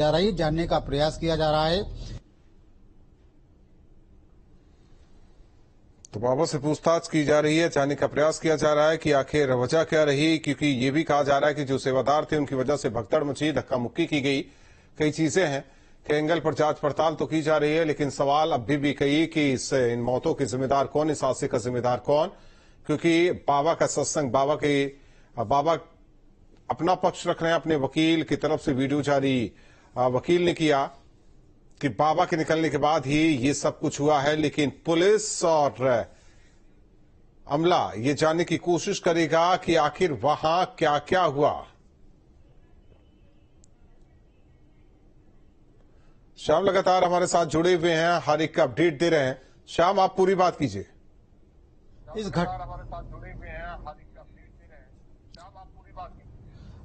जा रही है, जानने का प्रयास किया जा रहा है। तो बाबा से पूछताछ की जा रही है, जानने का प्रयास किया जा रहा है कि आखिर वजह क्या रही, क्योंकि ये भी कहा जा रहा है कि जो सेवादार थे उनकी वजह से भगदड़ मची, धक्का मुक्की की गई, कई चीजें हैं। कई एंगल पर जांच पड़ताल तो की जा रही है, लेकिन सवाल अभी भी कई कि इन मौतों के जिम्मेदार कौन, इस हादसे का जिम्मेदार कौन, क्योंकि बाबा का सत्संग, बाबा अपना पक्ष रख रहे हैं, अपने वकील की तरफ से वीडियो जारी वकील ने किया कि बाबा के निकलने के बाद ही ये सब कुछ हुआ है, लेकिन पुलिस और अमला ये जानने की कोशिश करेगा कि आखिर वहां क्या क्या हुआ। श्याम लगातार हमारे साथ जुड़े हुए हैं, हर एक का अपडेट दे रहे हैं। श्याम, आप पूरी बात कीजिए।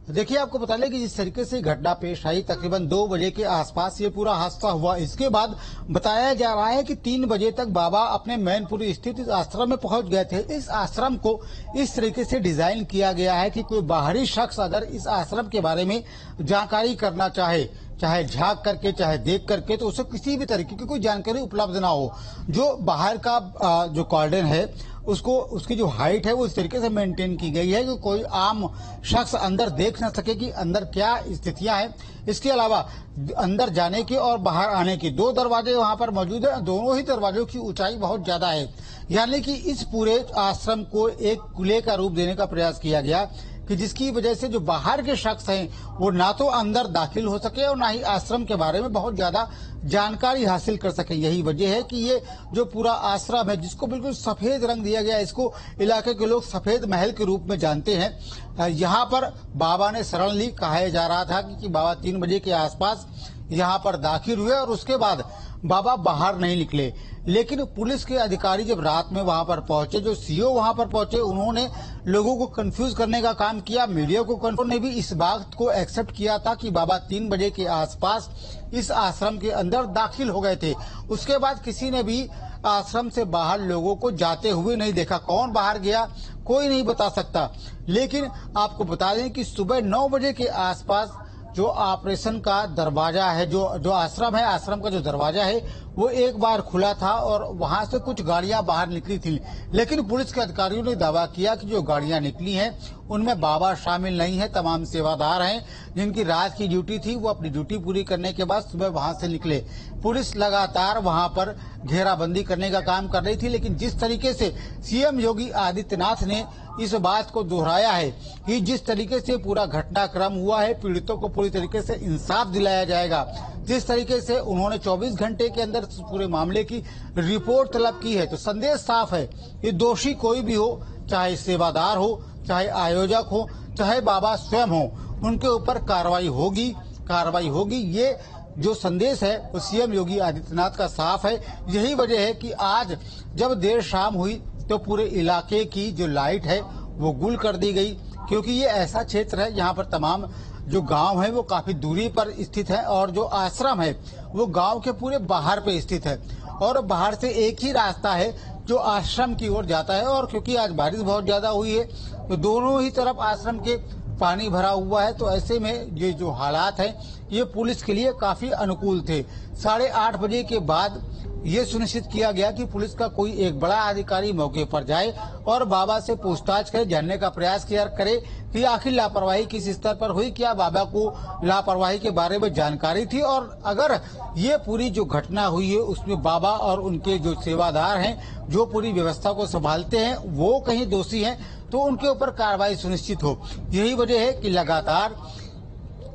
देखिए, आपको बता लें कि जिस तरीके से घटना पेश आई, तकरीबन 2 बजे के आसपास ये पूरा हादसा हुआ। इसके बाद बताया जा रहा है कि 3 बजे तक बाबा अपने मैनपुरी स्थित इस आश्रम में पहुंच गए थे। इस आश्रम को इस तरीके से डिजाइन किया गया है कि कोई बाहरी शख्स अगर इस आश्रम के बारे में जानकारी करना चाहे, चाहे झांक करके चाहे देख करके, तो उसे किसी भी तरीके की कोई जानकारी उपलब्ध ना हो। जो बाहर का जो कॉर्डन है उसको, उसकी जो हाइट है वो इस तरीके से मेंटेन की गई है कि कोई आम शख्स अंदर देख ना सके कि अंदर क्या स्थितियां हैं। इसके अलावा अंदर जाने के और बाहर आने के 2 दरवाजे वहां पर मौजूद है। दोनों ही दरवाजों की ऊंचाई बहुत ज्यादा है, यानी कि इस पूरे आश्रम को एक किले का रूप देने का प्रयास किया गया कि जिसकी वजह से जो बाहर के शख्स हैं वो ना तो अंदर दाखिल हो सके और ना ही आश्रम के बारे में बहुत ज्यादा जानकारी हासिल कर सके। यही वजह है कि ये जो पूरा आश्रम है, जिसको बिल्कुल सफेद रंग दिया गया है, इसको इलाके के लोग सफेद महल के रूप में जानते हैं। यहाँ पर बाबा ने सडनली कहा जा रहा था कि बाबा 3 बजे के आसपास यहाँ पर दाखिल हुए और उसके बाद बाबा बाहर नहीं निकले। लेकिन पुलिस के अधिकारी जब रात में वहां पर पहुंचे, जो सीओ वहां पर पहुंचे, उन्होंने लोगों को कंफ्यूज करने का काम किया। मीडिया को ने भी इस बात को एक्सेप्ट किया था कि बाबा 3 बजे के आसपास इस आश्रम के अंदर दाखिल हो गए थे। उसके बाद किसी ने भी आश्रम से बाहर लोगों को जाते हुए नहीं देखा। कौन बाहर गया कोई नहीं बता सकता। लेकिन आपको बता दें कि सुबह 9 बजे के आसपास जो ऑपरेशन का दरवाजा है, जो आश्रम है, आश्रम का जो दरवाजा है वो एक बार खुला था और वहां से कुछ गाड़ियां बाहर निकली थी। लेकिन पुलिस के अधिकारियों ने दावा किया कि जो गाड़ियां निकली हैं उनमें बाबा शामिल नहीं है। तमाम सेवादार हैं जिनकी रात की ड्यूटी थी, वो अपनी ड्यूटी पूरी करने के बाद सुबह वहां से निकले। पुलिस लगातार वहां पर घेराबंदी करने का काम कर रही थी, लेकिन जिस तरीके से सीएम योगी आदित्यनाथ ने इस बात को दोहराया है कि जिस तरीके से पूरा घटनाक्रम हुआ है, पीड़ितों को पूरी तरीके से इंसाफ दिलाया जाएगा। जिस तरीके से उन्होंने 24 घंटे के अंदर पूरे मामले की रिपोर्ट तलब की है, तो संदेश साफ है कि दोषी कोई भी हो, चाहे सेवादार हो, चाहे आयोजक हो, चाहे बाबा स्वयं हो, उनके ऊपर कार्रवाई होगी। ये जो संदेश है वो सीएम योगी आदित्यनाथ का साफ है। यही वजह है कि आज जब देर शाम हुई तो पूरे इलाके की जो लाइट है वो गुल कर दी गई, क्योंकि ये ऐसा क्षेत्र है यहाँ पर तमाम जो गांव है वो काफी दूरी पर स्थित है और जो आश्रम है वो गांव के पूरे बाहर पे स्थित है और बाहर से एक ही रास्ता है जो आश्रम की ओर जाता है। और क्योंकि आज बारिश बहुत ज्यादा हुई है तो दोनों ही तरफ आश्रम के पानी भरा हुआ है, तो ऐसे में ये जो हालात हैं ये पुलिस के लिए काफी अनुकूल थे। 8:30 बजे के बाद ये सुनिश्चित किया गया कि पुलिस का कोई एक बड़ा अधिकारी मौके पर जाए और बाबा से पूछताछ करे, जानने का प्रयास करे कि आखिर लापरवाही किस स्तर पर हुई, क्या बाबा को लापरवाही के बारे में जानकारी थी, और अगर ये पूरी जो घटना हुई है उसमें बाबा और उनके जो सेवादार हैं, जो पूरी व्यवस्था को संभालते हैं, वो कहीं दोषी हैं तो उनके ऊपर कार्रवाई सुनिश्चित हो। यही वजह है कि लगातार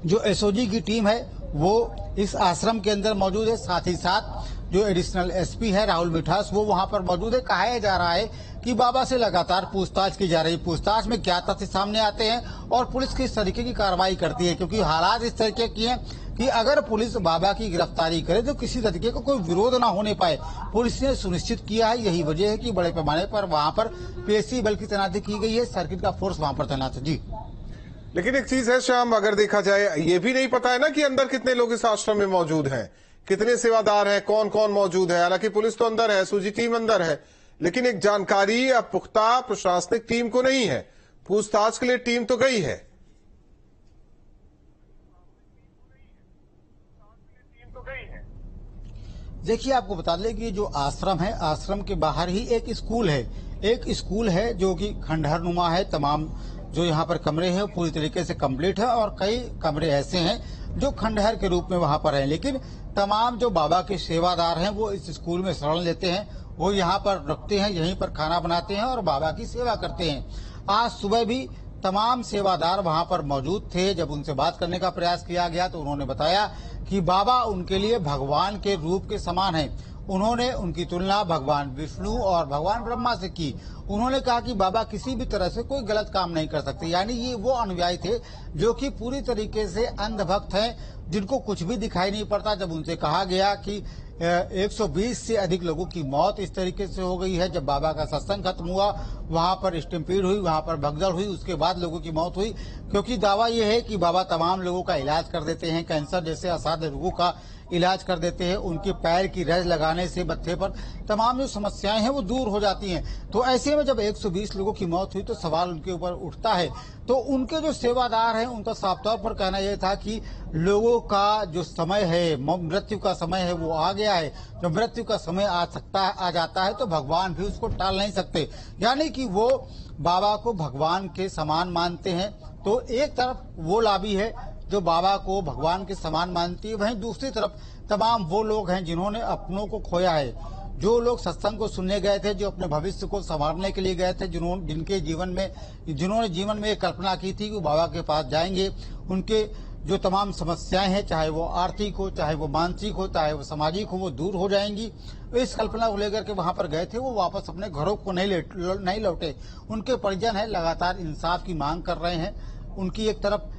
जो एसओजी की टीम है वो इस आश्रम के अंदर मौजूद है। साथ ही साथ जो एडिशनल एसपी है राहुल मिठास, वो वहां पर मौजूद है। कहा जा रहा है कि बाबा से लगातार पूछताछ की जा रही है। पूछताछ में क्या तथ्य सामने आते हैं और पुलिस किस तरीके की कार्रवाई करती है, क्योंकि हालात इस तरीके की हैं कि अगर पुलिस बाबा की गिरफ्तारी करे तो किसी तरीके का कोई विरोध ना होने पाए, पुलिस ने सुनिश्चित किया है। यही वजह है कि बड़े पैमाने पर वहां पर पीएससी बल की तैनाती की गई है, सर्किट का फोर्स वहां पर तैनात है। जी, लेकिन एक चीज है श्याम, अगर देखा जाए ये भी नहीं पता है ना कि अंदर कितने लोग इस आश्रम में मौजूद हैं, कितने सेवादार हैं, कौन कौन मौजूद है। हालांकि पुलिस तो अंदर है, एसओजी टीम अंदर है, लेकिन एक जानकारी अब पुख्ता प्रशासनिक टीम को नहीं है। पूछताछ के लिए टीम तो गई है। देखिए, आपको बता दें कि जो आश्रम है, आश्रम के बाहर ही एक स्कूल है। एक स्कूल है जो कि खंडहर नुमा है। तमाम जो यहाँ पर कमरे हैं पूरी तरीके से कंप्लीट है और कई कमरे ऐसे हैं जो खंडहर के रूप में वहाँ पर हैं। लेकिन तमाम जो बाबा के सेवादार हैं वो इस स्कूल में शरण लेते हैं, वो यहाँ पर रखते हैं, यहीं पर खाना बनाते हैं और बाबा की सेवा करते हैं। आज सुबह भी तमाम सेवादार वहाँ पर मौजूद थे। जब उनसे बात करने का प्रयास किया गया तो उन्होंने बताया कि बाबा उनके लिए भगवान के रूप के समान हैं। उन्होंने उनकी तुलना भगवान विष्णु और भगवान ब्रह्मा से की। उन्होंने कहा कि बाबा किसी भी तरह से कोई गलत काम नहीं कर सकते। यानी ये वो अनुयायी थे जो कि पूरी तरीके से अंधभक्त हैं, जिनको कुछ भी दिखाई नहीं पड़ता। जब उनसे कहा गया कि 120 से अधिक लोगों की मौत इस तरीके से हो गई है, जब बाबा का सत्संग खत्म हुआ, वहां पर स्टम्पीड हुई, वहां पर भगदड़ हुई, उसके बाद लोगों की मौत हुई, क्योंकि दावा यह है कि बाबा तमाम लोगों का इलाज कर देते हैं, कैंसर जैसे असाध्य रोगों का इलाज कर देते हैं। उनके पैर की रज लगाने से मत्थे पर तमाम जो समस्याएं हैं वो दूर हो जाती हैं। तो ऐसे में जब 120 लोगों की मौत हुई तो सवाल उनके ऊपर उठता है। तो उनके जो सेवादार हैं उनका साफ तौर पर कहना यह था कि लोगों का जो समय है, मृत्यु का समय है, वो आ गया है। जब मृत्यु का समय आ जाता है तो भगवान भी उसको टाल नहीं सकते। यानी कि वो बाबा को भगवान के समान मानते हैं। तो एक तरफ वो लॉबी है जो बाबा को भगवान के समान मानती है, वहीं दूसरी तरफ तमाम वो लोग हैं जिन्होंने अपनों को खोया है। जो लोग सत्संग को सुनने गए थे, जो अपने भविष्य को संवारने के लिए गए थे, जिन्होंने जीवन में एक कल्पना की थी कि वो बाबा के पास जाएंगे, उनके जो तमाम समस्याएं हैं, चाहे वो आर्थिक हो, चाहे वो मानसिक हो, चाहे वो सामाजिक हो, वो दूर हो जाएंगी। इस कल्पना को लेकर के वहां पर गए थे, वो वापस अपने घरों को नहीं लौटे। उनके परिजन है लगातार इंसाफ की मांग कर रहे हैं। उनकी एक तरफ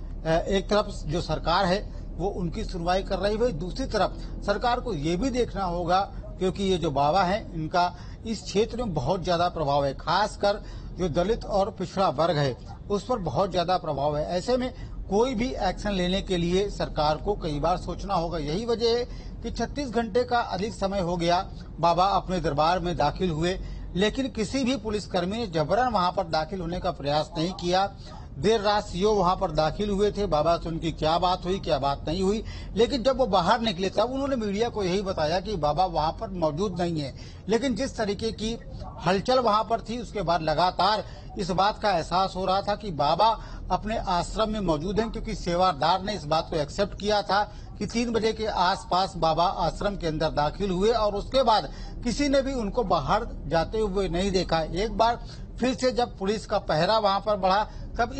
जो सरकार है वो उनकी सुनवाई कर रही है, दूसरी तरफ सरकार को ये भी देखना होगा, क्योंकि ये जो बाबा है इनका इस क्षेत्र में बहुत ज्यादा प्रभाव है, खासकर जो दलित और पिछड़ा वर्ग है उस पर बहुत ज्यादा प्रभाव है। ऐसे में कोई भी एक्शन लेने के लिए सरकार को कई बार सोचना होगा। यही वजह है कि 36 घंटे का अधिक समय हो गया बाबा अपने दरबार में दाखिल हुए, लेकिन किसी भी पुलिसकर्मी ने जबरन वहां पर दाखिल होने का प्रयास नहीं किया। देर रात सीओ वहां पर दाखिल हुए थे, बाबा से उनकी क्या बात हुई, क्या बात नहीं हुई, लेकिन जब वो बाहर निकले तब उन्होंने मीडिया को यही बताया कि बाबा वहां पर मौजूद नहीं है। लेकिन जिस तरीके की हलचल वहां पर थी, उसके बाद लगातार इस बात का एहसास हो रहा था कि बाबा अपने आश्रम में मौजूद हैं, क्योंकि सेवादार ने इस बात को एक्सेप्ट किया था कि 3 बजे के आसपास बाबा आश्रम के अंदर दाखिल हुए और उसके बाद किसी ने भी उनको बाहर जाते हुए नहीं देखा। एक बार फिर से जब पुलिस का पहरा वहां पर बढ़ा तब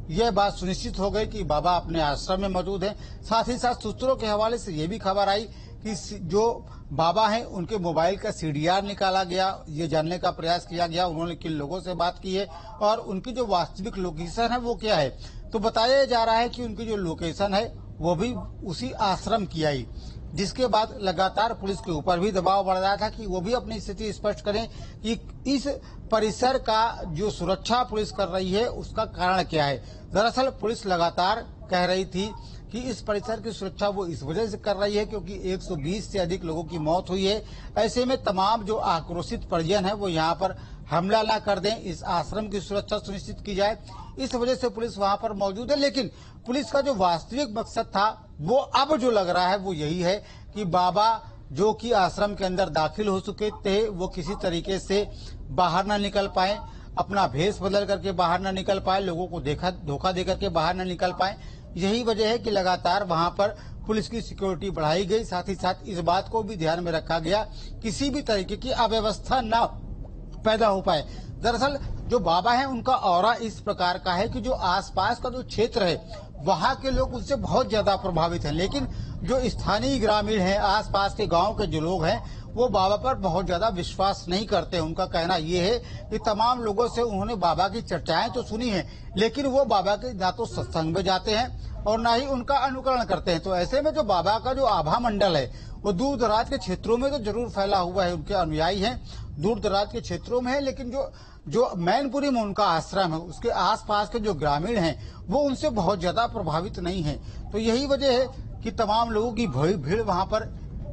यह बात सुनिश्चित हो गई कि बाबा अपने आश्रम में मौजूद हैं। साथ ही साथ सूत्रों के हवाले से ये भी खबर आई कि जो बाबा हैं उनके मोबाइल का CDR निकाला गया, ये जानने का प्रयास किया गया उन्होंने किन लोगों से बात की है और उनकी जो वास्तविक लोकेशन है वो क्या है। तो बताया जा रहा है कि उनकी जो लोकेशन है वो भी उसी आश्रम की आई, जिसके बाद लगातार पुलिस के ऊपर भी दबाव बढ़ रहा था कि वो भी अपनी स्थिति स्पष्ट करें कि इस परिसर का जो सुरक्षा पुलिस कर रही है उसका कारण क्या है। दरअसल पुलिस लगातार कह रही थी कि इस परिसर की सुरक्षा वो इस वजह से कर रही है क्योंकि 120 से अधिक लोगों की मौत हुई है। ऐसे में तमाम जो आक्रोशित परिजन है वो यहाँ पर हमला ना कर दें, इस आश्रम की सुरक्षा सुनिश्चित की जाए, इस वजह से पुलिस वहां पर मौजूद है। लेकिन पुलिस का जो वास्तविक मकसद था वो अब जो लग रहा है वो यही है कि बाबा जो कि आश्रम के अंदर दाखिल हो चुके थे वो किसी तरीके से बाहर न निकल पाए, अपना भेष बदल करके बाहर न निकल पाए, लोगों को धोखा दे करके बाहर न निकल पाए। यही वजह है कि लगातार वहां पर पुलिस की सिक्योरिटी बढ़ाई गई। साथ ही साथ इस बात को भी ध्यान में रखा गया किसी भी तरीके की अव्यवस्था न पैदा हो पाए। दरअसल जो बाबा हैं उनका ऑरा इस प्रकार का है कि जो आसपास का जो क्षेत्र है वहां के लोग उससे बहुत ज्यादा प्रभावित हैं, लेकिन जो स्थानीय ग्रामीण हैं, आसपास के गांव के जो लोग हैं वो बाबा पर बहुत ज्यादा विश्वास नहीं करते। उनका कहना ये है कि तमाम लोगों से उन्होंने बाबा की चर्चाएं तो सुनी है, लेकिन वो बाबा के ना तो सत्संग में जाते हैं और ना ही उनका अनुकरण करते हैं। तो ऐसे में जो बाबा का जो आभा मंडल है वो दूर दराज के क्षेत्रों में तो जरूर फैला हुआ है, उनके अनुयायी हैं दूर दराज के क्षेत्रों में है, लेकिन जो मैनपुरी में उनका आश्रम है उसके आसपास के जो ग्रामीण हैं वो उनसे बहुत ज्यादा प्रभावित नहीं है। तो यही वजह है कि तमाम लोगों की भीड़ वहां पर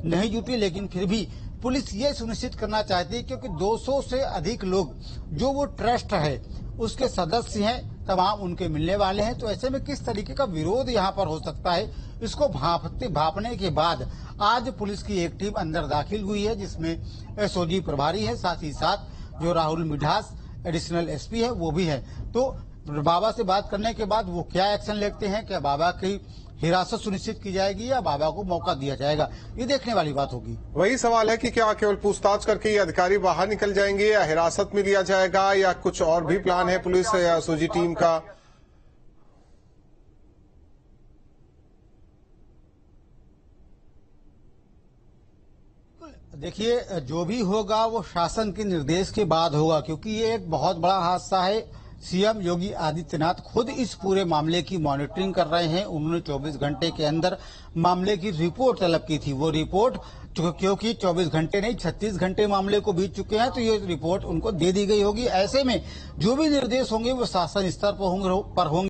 नहीं जुटी, लेकिन फिर भी पुलिस ये सुनिश्चित करना चाहती है क्योंकि 200 से अधिक लोग जो वो ट्रस्ट है उसके सदस्य हैं तमाम उनके मिलने वाले हैं। तो ऐसे में किस तरीके का विरोध यहाँ पर हो सकता है, इसको भांपने के बाद आज पुलिस की एक टीम अंदर दाखिल हुई है, जिसमें एसओजी प्रभारी है, साथ ही साथ जो राहुल मिठास एडिशनल एसपी है वो भी है। तो बाबा से बात करने के बाद वो क्या एक्शन लेते हैं, क्या बाबा की हिरासत सुनिश्चित की जाएगी या बाबा को मौका दिया जाएगा, ये देखने वाली बात होगी। वही सवाल है कि क्या केवल पूछताछ करके ये अधिकारी बाहर निकल जाएंगे या हिरासत में लिया जाएगा या कुछ और भी प्लान है पुलिस या एसओजी टीम का। देखिए, जो भी होगा वो शासन के निर्देश के बाद होगा, क्योंकि ये एक बहुत बड़ा हादसा है। सीएम योगी आदित्यनाथ खुद इस पूरे मामले की मॉनिटरिंग कर रहे हैं। उन्होंने 24 घंटे के अंदर मामले की रिपोर्ट तलब की थी। वो रिपोर्ट क्योंकि 24 घंटे नहीं 36 घंटे मामले को बीत चुके हैं, तो ये रिपोर्ट उनको दे दी गई होगी। ऐसे में जो भी निर्देश होंगे वो शासन स्तर पर होंगे।